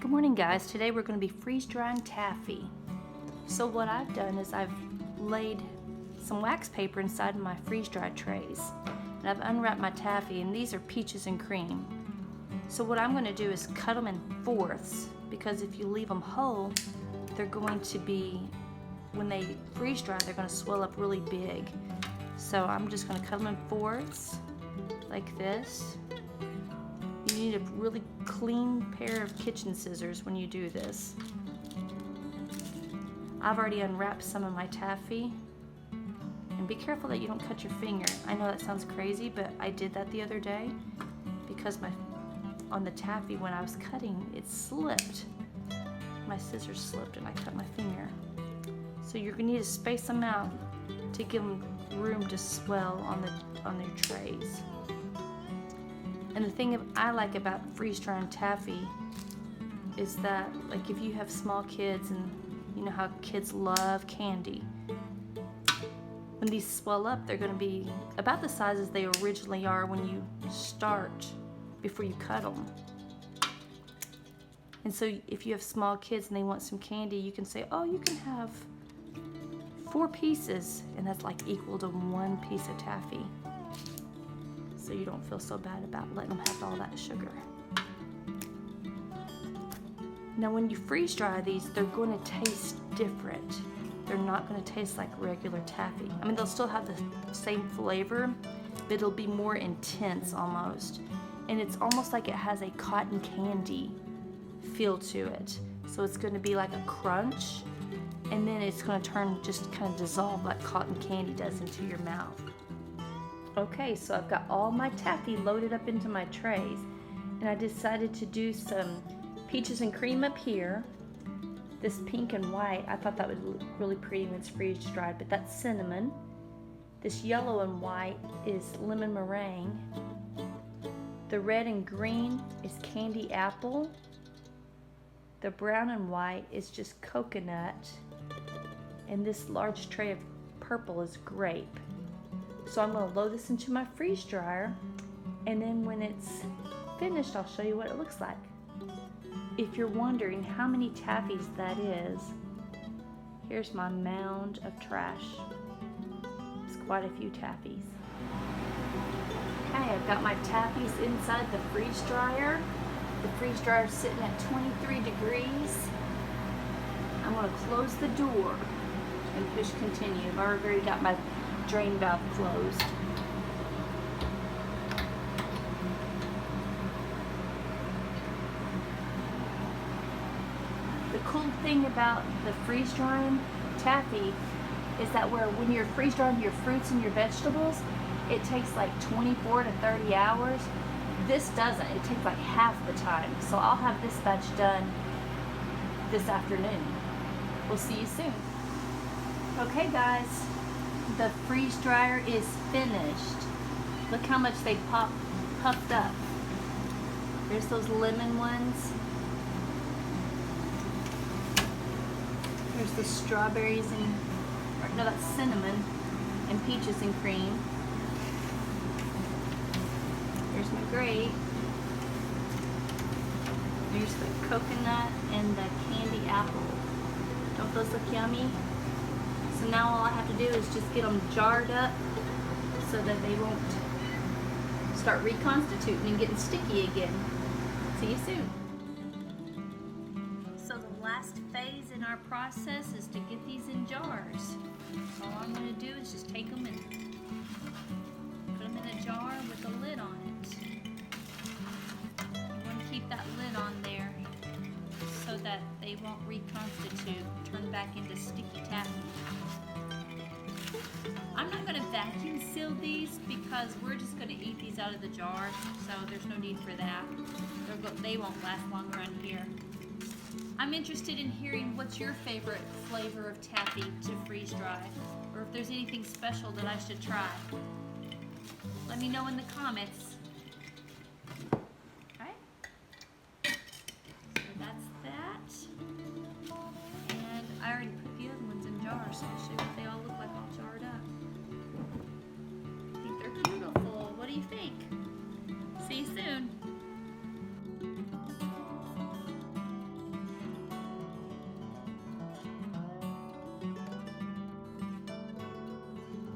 Good morning, guys. Today we're going to be freeze drying taffy. So what I've done is I've laid some wax paper inside of my freeze dry trays, and I've unwrapped my taffy, and these are peaches and cream. So what I'm going to do is cut them in fourths, because if you leave them whole, they're going to be, when they freeze dry, they're going to swell up really big. So I'm just going to cut them in fourths like this. You need a really clean pair of kitchen scissors when you do this. I've already unwrapped some of my taffy. And be careful that you don't cut your finger. I know that sounds crazy, but I did that the other day because on the taffy when I was cutting, it slipped. My scissors slipped and I cut my finger. So you're gonna need to space them out to give them room to swell on your trays. And the thing I like about freeze drying taffy is that, like, if you have small kids, and you know how kids love candy, when these swell up, they're going to be about the size as they originally are when you start, before you cut them. And so if you have small kids and they want some candy, you can say, oh, you can have 4 pieces, and that's like equal to 1 piece of taffy. So you don't feel so bad about letting them have all that sugar. Now when you freeze dry these, they're going to taste different. They're not going to taste like regular taffy. I mean, they'll still have the same flavor, but it'll be more intense almost. And it's almost like it has a cotton candy feel to it. So it's going to be like a crunch, and then it's going to turn, just kind of dissolve like cotton candy does into your mouth. Okay, so I've got all my taffy loaded up into my trays, and I decided to do some peaches and cream up here. This pink and white, I thought that would look really pretty when it's freeze dried, but that's cinnamon. This yellow and white is lemon meringue. The red and green is candy apple. The brown and white is just coconut. And this large tray of purple is grape. So I'm going to load this into my freeze dryer, and then when it's finished, I'll show you what it looks like. If you're wondering how many taffies that is, here's my mound of trash. It's quite a few taffies. Okay, I've got my taffies inside the freeze dryer. The freeze dryer is sitting at 23 degrees. I'm going to close the door and push continue. I've already got my drain valve closed. The cool thing about the freeze drying taffy is that when you're freeze drying your fruits and your vegetables, it takes like 24 to 30 hours. This doesn't. It takes like half the time. So I'll have this batch done this afternoon. We'll see you soon. Okay, guys. The freeze dryer is finished. Look how much they puffed up. There's those lemon ones. There's the strawberries and, no, that's cinnamon and peaches and cream. There's my grape. There's the coconut and the candy apple. Don't those look yummy? So now all I have to do is just get them jarred up so that they won't start reconstituting and getting sticky again. See you soon. So the last phase in our process is to get these in jars. All I'm going to do is just take them and put them in a jar with a lid on it. You want to keep that lid on there so that they won't reconstitute, turn back into sticky taffy. I'm not going to vacuum seal these because we're just going to eat these out of the jar, so there's no need for that. They won't last long around here. I'm interested in hearing what's your favorite flavor of taffy to freeze dry, or if there's anything special that I should try. Let me know in the comments.